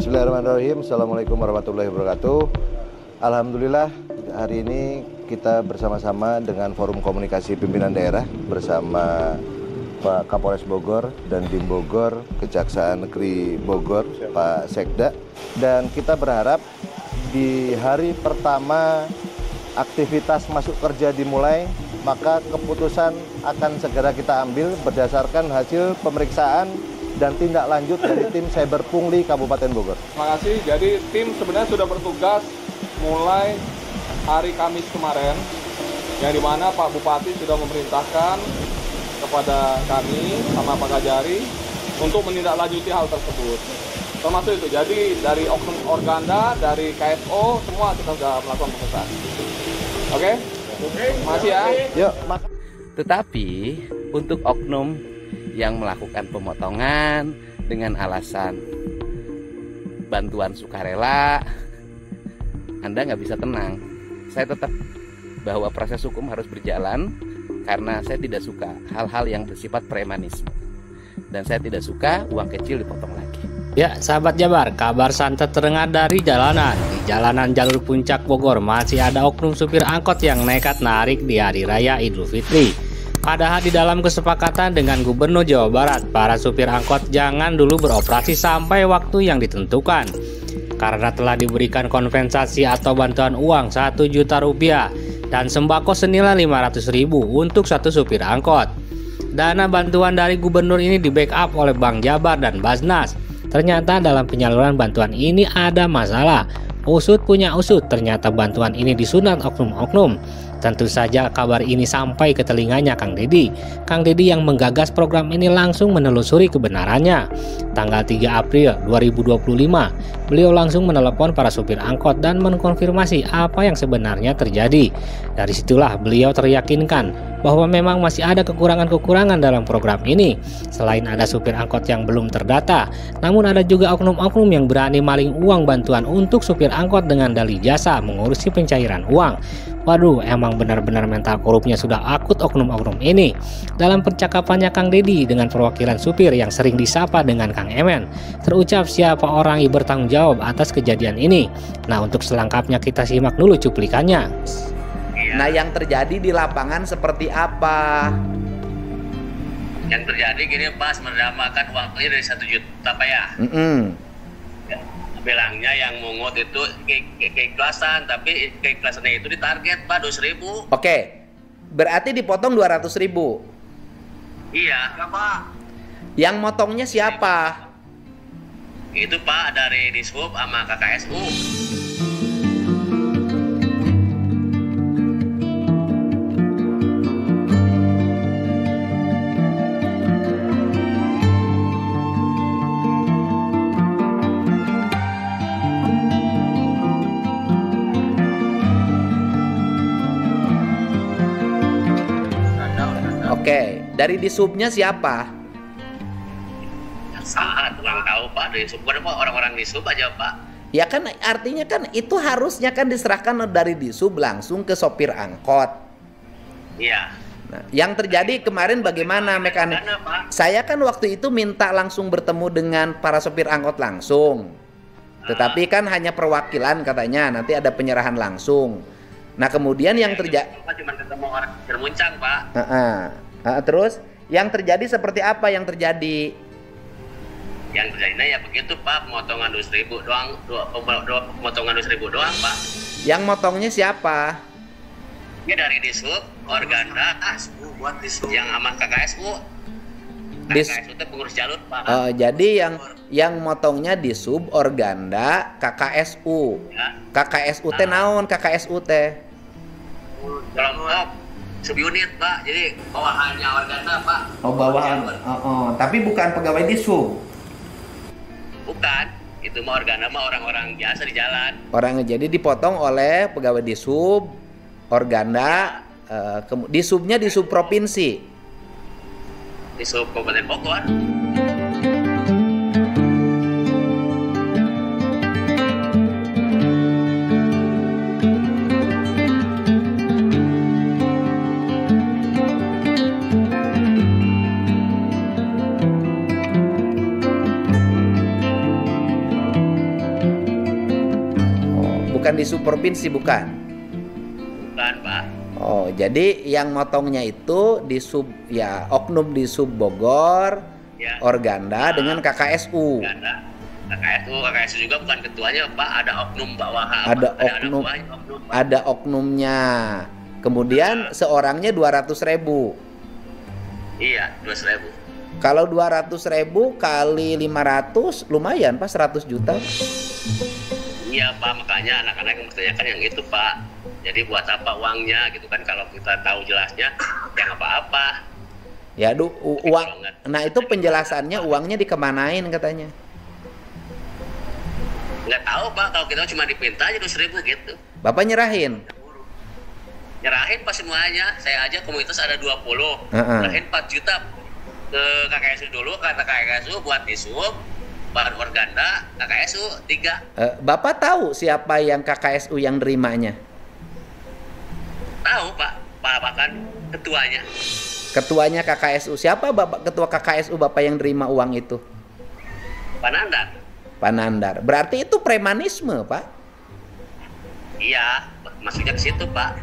Bismillahirrahmanirrahim. Assalamualaikum warahmatullahi wabarakatuh. Alhamdulillah hari ini kita bersama-sama dengan Forum Komunikasi Pimpinan Daerah bersama Pak Kapolres Bogor dan Dim Bogor, Kejaksaan Negeri Bogor, Pak Sekda. Dan kita berharap di hari pertama aktivitas masuk kerja dimulai, maka keputusan akan segera kita ambil berdasarkan hasil pemeriksaan dan tindak lanjut dari tim Cyber Pungli Kabupaten Bogor. Terima kasih. Jadi tim sebenarnya sudah bertugas mulai hari Kamis kemarin, yang dimana Pak Bupati sudah memerintahkan kepada kami sama Pak Kajari untuk menindaklanjuti hal tersebut. Termasuk itu. Jadi dari oknum Organda, dari KSO, semua kita sudah melakukan pemeriksaan. Oke? Terima kasih ya. Yuk, Tetapi untuk oknum yang melakukan pemotongan dengan alasan bantuan sukarela, Anda nggak bisa tenang. Saya tetap bahwa proses hukum harus berjalan karena saya tidak suka hal-hal yang bersifat premanisme. Dan saya tidak suka uang kecil dipotong lagi. Ya, sahabat Jabar, kabar santet terdengar dari jalanan. Di jalanan jalur puncak Bogor masih ada oknum supir angkot yang nekat narik di Hari Raya Idul Fitri. Padahal di dalam kesepakatan dengan Gubernur Jawa Barat, para supir angkot jangan dulu beroperasi sampai waktu yang ditentukan. Karena telah diberikan kompensasi atau bantuan uang 1 juta rupiah dan sembako senilai 500.000 untuk satu supir angkot. Dana bantuan dari gubernur ini di backup oleh Bank Jabar dan Basnas. Ternyata dalam penyaluran bantuan ini ada masalah. Usut punya usut, ternyata bantuan ini disunat oknum-oknum. Tentu saja kabar ini sampai ke telinganya Kang Deddy. Kang Deddy yang menggagas program ini langsung menelusuri kebenarannya. Tanggal 3 April 2025, beliau langsung menelepon para supir angkot dan mengkonfirmasi apa yang sebenarnya terjadi. Dari situlah beliau teryakinkan bahwa memang masih ada kekurangan-kekurangan dalam program ini. Selain ada supir angkot yang belum terdata, namun ada juga oknum-oknum yang berani maling uang bantuan untuk supir angkot dengan dalih jasa mengurusi pencairan uang. Waduh, emang benar-benar mental korupnya sudah akut oknum-oknum ini. Dalam percakapannya Kang Deddy dengan perwakilan supir yang sering disapa dengan Kang Emen, terucap siapa orang yang bertanggung jawab atas kejadian ini. Nah, untuk selengkapnya kita simak dulu cuplikannya. Nah, yang terjadi di lapangan seperti apa? Yang terjadi gini Pak, mendapatkan uangnya dari 1 juta Pak ya. Bilangnya yang mungut itu keikhlasan, tapi keikhlasannya itu ditarget Pak 200.000. Oke, berarti dipotong 200.000. Iya Pak. Yang motongnya siapa? Itu Pak dari Dishub sama KKSU. Oke, dari Disubnya siapa? Saat kurang tahu Pak dari Dishub. Bukan Pak, orang-orang Dishub aja Pak. Ya kan artinya kan itu harusnya kan diserahkan dari Disub langsung ke sopir angkot. Iya. Nah, yang terjadi kemarin bagaimana mekanik? Saya kan waktu itu minta langsung bertemu dengan para sopir angkot langsung. Tetapi kan hanya perwakilan katanya, nanti ada penyerahan langsung. Nah, kemudian yang terjadi Cuma ketemu orang bermuncang Pak. Terus yang terjadi seperti apa yang terjadi? Yang terjadinya ya begitu Pak, pemotongan 200.000 doang, pemotongan 200.000 doang Pak. Yang motongnya siapa? Ini dari Dishub, Organda, buat Dishub yang sama KKSU. KKSU itu pengurus jalur Pak. Jadi yang motongnya Disub, Organda, KKSU. Ya. KKSU teh naon KKSU teh? Kelompok subunit Pak, jadi bawahannya Organda Pak. Oh, bawahan. Tapi bukan pegawai Disub. Bukan, itu mah Organda mah orang-orang biasa di jalan. Jadi dipotong oleh pegawai Disub, Organda, Disubnya Disub provinsi. Di Sub Kabupaten Bogor. bukan di sub provinsi, bukan? Bukan, Pak. Oh, jadi yang motongnya itu di sub, ya, oknum di sub Bogor, Ya. Organda dengan KKSU. KKSU juga bukan ketuanya, Pak. Ada oknum bawahan. Ada oknum, ada oknumnya. Kemudian seorangnya 200.000. Iya, 200.000. Kalau 200.000 kali 500 lumayan, Pak, 100 juta. Iya, Pak, makanya anak-anak mempertanyakan yang itu, Pak. Jadi buat apa uangnya gitu kan, kalau kita tahu jelasnya ya nggak apa-apa. Ya, uang. Nah, itu penjelasannya uangnya dikemanain katanya. Nggak tahu, Pak, kalau kita cuma dipinta aja 200.000 gitu. Bapak nyerahin. Nyerahin Pak semuanya. Saya aja komunitas ada 20. Nyerahin 4 juta ke KKSU dulu, kata KKSU buat disub, bahan Organda, KKSU 3. Bapak tahu siapa yang KKSU yang nerimanya? Tahu, Pak. Bahkan ketuanya. Ketuanya KKSU. Siapa Bapak ketua KKSU Bapak yang nerima uang itu? Pak Nandar. Pak Nandar. Berarti itu premanisme, Pak? Iya, maksudnya ke situ, Pak.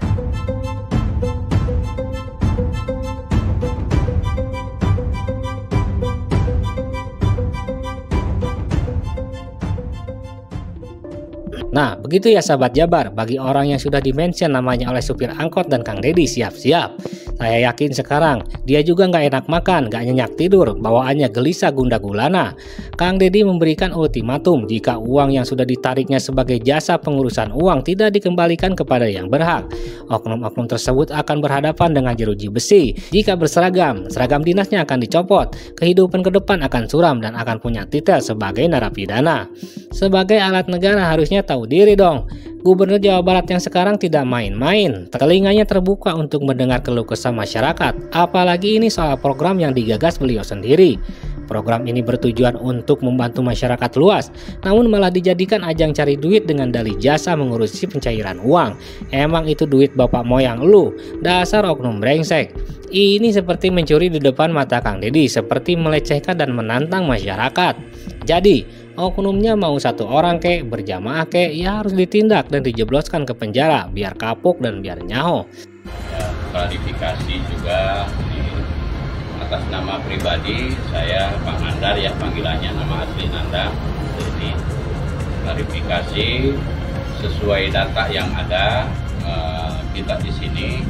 Nah, begitu ya sahabat Jabar, bagi orang yang sudah di-mention namanya oleh supir angkot dan Kang Deddy, siap-siap. Saya yakin sekarang dia juga nggak enak makan, nggak nyenyak tidur, bawaannya gelisah gunda gulana. Kang Deddy memberikan ultimatum jika uang yang sudah ditariknya sebagai jasa pengurusan uang tidak dikembalikan kepada yang berhak. Oknum-oknum tersebut akan berhadapan dengan jeruji besi. Jika berseragam, seragam dinasnya akan dicopot, kehidupan ke depan akan suram dan akan punya titel sebagai narapidana. Sebagai alat negara harusnya tahu diri dong. Gubernur Jawa Barat yang sekarang tidak main-main, telinganya terbuka untuk mendengar keluh kesah masyarakat, apalagi ini soal program yang digagas beliau sendiri. Program ini bertujuan untuk membantu masyarakat luas, namun malah dijadikan ajang cari duit dengan dalih jasa mengurusi pencairan uang. Emang itu duit bapak moyang lu, dasar oknum brengsek. Ini seperti mencuri di depan mata Kang Deddy, seperti melecehkan dan menantang masyarakat. Jadi, oknumnya mau satu orang kek, berjamaah kek, ya harus ditindak dan dijebloskan ke penjara, biar kapok dan biar nyaho. Ya, klarifikasi juga atas nama pribadi saya Pak Nandar, ya panggilannya nama asli Nandar. Jadi klarifikasi sesuai data yang ada, kita di sini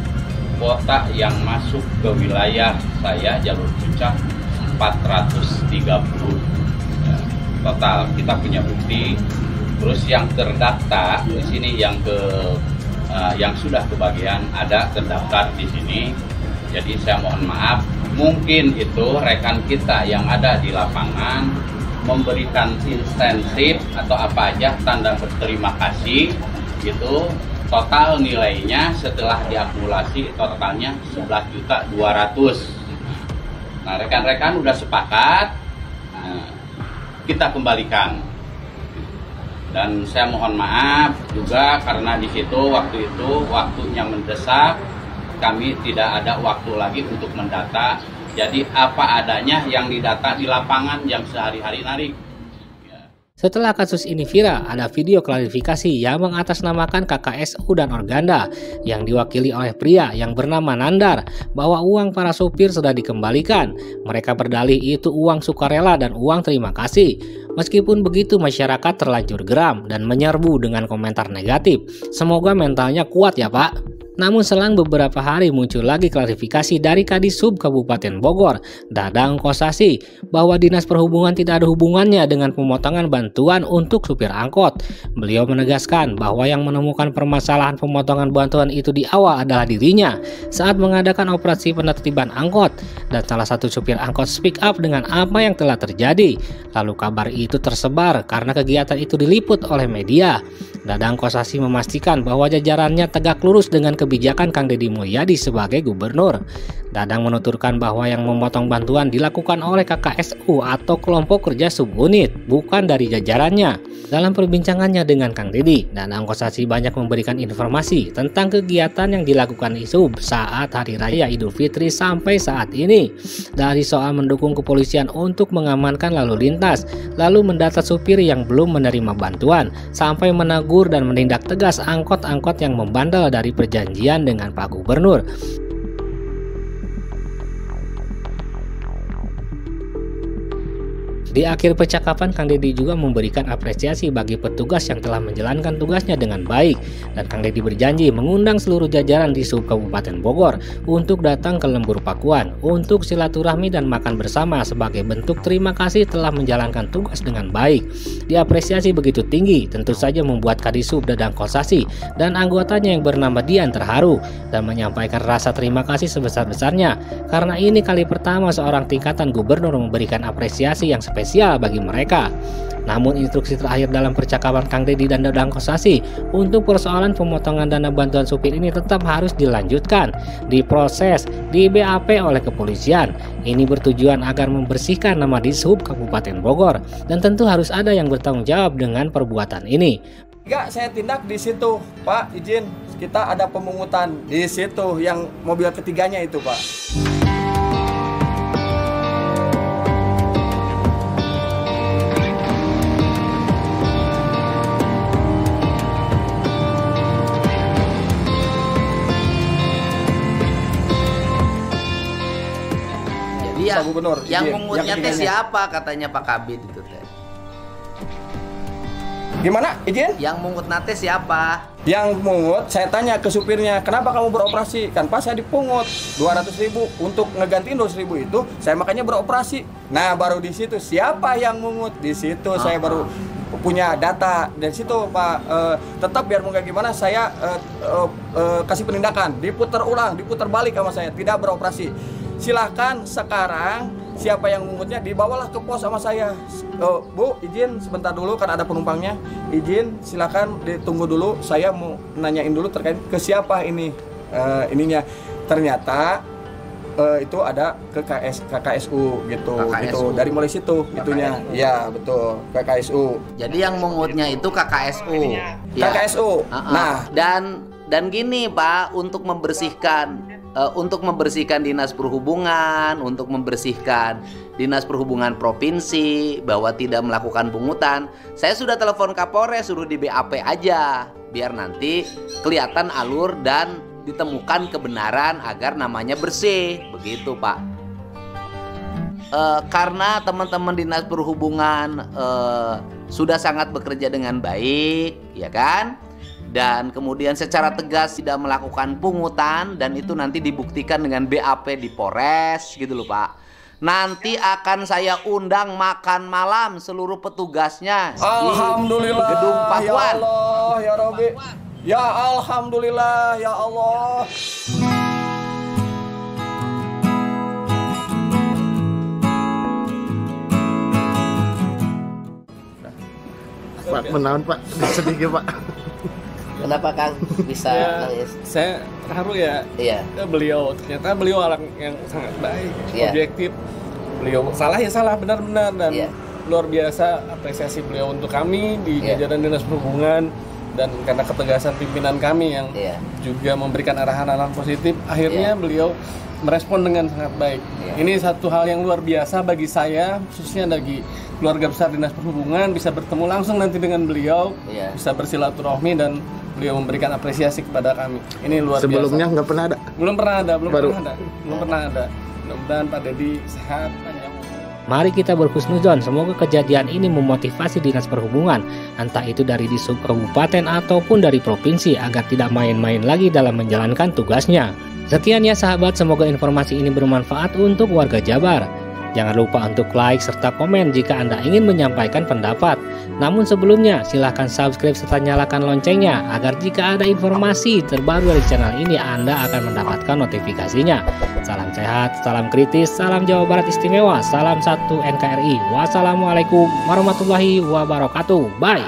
kuota yang masuk ke wilayah saya jalur puncak 430 total, kita punya bukti. Terus yang terdaftar di sini yang sudah kebagian ada terdaftar di sini. Jadi saya mohon maaf, mungkin itu rekan kita yang ada di lapangan memberikan insentif atau apa aja tanda berterima kasih gitu. Total nilainya setelah diakumulasi totalnya 11.200.000. Nah, rekan-rekan udah sepakat, kita kembalikan. Dan saya mohon maaf juga karena di situ waktu itu waktunya mendesak, kami tidak ada waktu lagi untuk mendata. Jadi apa adanya yang didata di lapangan yang sehari-hari narik. Setelah kasus ini viral, ada video klarifikasi yang mengatasnamakan KKSU dan Organda yang diwakili oleh pria yang bernama Nandar bahwa uang para supir sudah dikembalikan. Mereka berdalih itu uang sukarela dan uang terima kasih. Meskipun begitu, masyarakat terlanjur geram dan menyerbu dengan komentar negatif. Semoga mentalnya kuat ya Pak. Namun selang beberapa hari muncul lagi klarifikasi dari Kadisub Kabupaten Bogor, Dadang Kosasi, bahwa Dinas Perhubungan tidak ada hubungannya dengan pemotongan bantuan untuk supir angkot. Beliau menegaskan bahwa yang menemukan permasalahan pemotongan bantuan itu di awal adalah dirinya saat mengadakan operasi penertiban angkot, dan salah satu supir angkot speak up dengan apa yang telah terjadi. Lalu kabar itu tersebar karena kegiatan itu diliput oleh media. Dadang Kosasi memastikan bahwa jajarannya tegak lurus dengan kebijakan Kang Deddy Mulyadi sebagai gubernur. Dadang menuturkan bahwa yang memotong bantuan dilakukan oleh KKSU atau kelompok kerja subunit, bukan dari jajarannya. Dalam perbincangannya dengan Kang Deddy, Danang Kosasi banyak memberikan informasi tentang kegiatan yang dilakukan ISUB saat Hari Raya Idul Fitri sampai saat ini. Dari soal mendukung kepolisian untuk mengamankan lalu lintas, lalu mendata supir yang belum menerima bantuan, sampai menegur dan menindak tegas angkot-angkot yang membandel dari perjanjian dengan Pak Gubernur. Di akhir percakapan, Kang Deddy juga memberikan apresiasi bagi petugas yang telah menjalankan tugasnya dengan baik. Dan Kang Deddy berjanji mengundang seluruh jajaran di Sub Kabupaten Bogor untuk datang ke Lembur Pakuan untuk silaturahmi dan makan bersama sebagai bentuk terima kasih telah menjalankan tugas dengan baik. Diapresiasi begitu tinggi, tentu saja membuat Kadisub Danang Kosasi dan anggotanya yang bernama Dian terharu dan menyampaikan rasa terima kasih sebesar-besarnya karena ini kali pertama seorang tingkatan gubernur memberikan apresiasi yang spesial bagi mereka. Namun instruksi terakhir dalam percakapan Kang Deddy dan Danang Kosasi untuk persoalan pemotongan dana bantuan supir ini tetap harus dilanjutkan, diproses, di BAP oleh kepolisian. Ini bertujuan agar membersihkan nama Dishub Kabupaten Bogor dan tentu harus ada yang bertanggung jawab dengan perbuatan ini. Enggak, saya tindak di situ, Pak. Izin, kita ada pemungutan di situ yang mobil ketiganya itu, Pak. Iya, Pak Gubernur, yang izin, mengutnya yang teh ketiganya. siapa katanya Pak Kabid itu teh? Gimana? Izin? Yang mungut nate siapa? Yang mungut, saya tanya ke supirnya, kenapa kamu beroperasi? Kan pas saya dipungut 200.000 untuk ngegantiin 200.000 itu, saya makanya beroperasi. Nah, baru di situ siapa yang mungut? Di situ saya baru punya data. Dari situ Pak, tetap biar mau kayak gimana saya kasih penindakan, diputar ulang, diputar balik sama saya, tidak beroperasi. Silahkan sekarang siapa yang mengutnya dibawalah ke pos sama saya. Bu, izin sebentar dulu kan ada penumpangnya. Izin, silakan ditunggu dulu. Saya mau nanyain dulu terkait ke siapa ini ininya. Ternyata itu ada ke KKSU gitu. Gitu. Dari mulai situ itunya. Iya, betul. KKSU. Jadi yang mengutnya itu KKSU. Ya. KKSU. Nah, dan gini Pak, untuk membersihkan Dinas Perhubungan, untuk membersihkan Dinas Perhubungan Provinsi bahwa tidak melakukan pungutan, saya sudah telepon Kapolres suruh di BAP aja biar nanti kelihatan alur dan ditemukan kebenaran agar namanya bersih, begitu Pak. Karena teman-teman Dinas Perhubungan sudah sangat bekerja dengan baik, ya kan? Dan kemudian secara tegas tidak melakukan pungutan dan itu nanti dibuktikan dengan BAP di Polres gitu loh Pak. Nanti akan saya undang makan malam seluruh petugasnya Alhamdulillah, di Gedung Pakuan. Ya Allah, ya Rabbi. Ya Alhamdulillah, ya Allah. Pak, menawan Pak, sedikit Pak. Kenapa Kang bisa? Ya, saya terharu ya. Iya. Ternyata beliau orang yang sangat baik, Iya. objektif. Beliau salah ya salah, benar-benar dan Iya. luar biasa apresiasi beliau untuk kami di Iya. jajaran Dinas Perhubungan dan karena ketegasan pimpinan kami yang Iya. juga memberikan arahan-arahan positif, akhirnya beliau merespon dengan sangat baik. Iya. Ini satu hal yang luar biasa bagi saya, khususnya bagi keluarga besar Dinas Perhubungan, bisa bertemu langsung nanti dengan beliau, Iya. bisa bersilaturahmi dan beliau memberikan apresiasi kepada kami. Ini luar Sebelumnya biasa. nggak pernah ada. Belum pernah ada. Baru. Belum pernah ada. Mudah-mudahan Pak Deddy sehat, panjang umur. Mari kita berhusnuzon, semoga kejadian ini memotivasi Dinas Perhubungan, entah itu dari di sub kabupaten ataupun dari provinsi, agar tidak main-main lagi dalam menjalankan tugasnya. Sekian ya sahabat, semoga informasi ini bermanfaat untuk warga Jabar. Jangan lupa untuk like serta komen jika Anda ingin menyampaikan pendapat. Namun sebelumnya, silahkan subscribe serta nyalakan loncengnya agar jika ada informasi terbaru dari channel ini Anda akan mendapatkan notifikasinya. Salam sehat, salam kritis, salam Jawa Barat istimewa, salam 1 NKRI. Wassalamualaikum warahmatullahi wabarakatuh. Bye.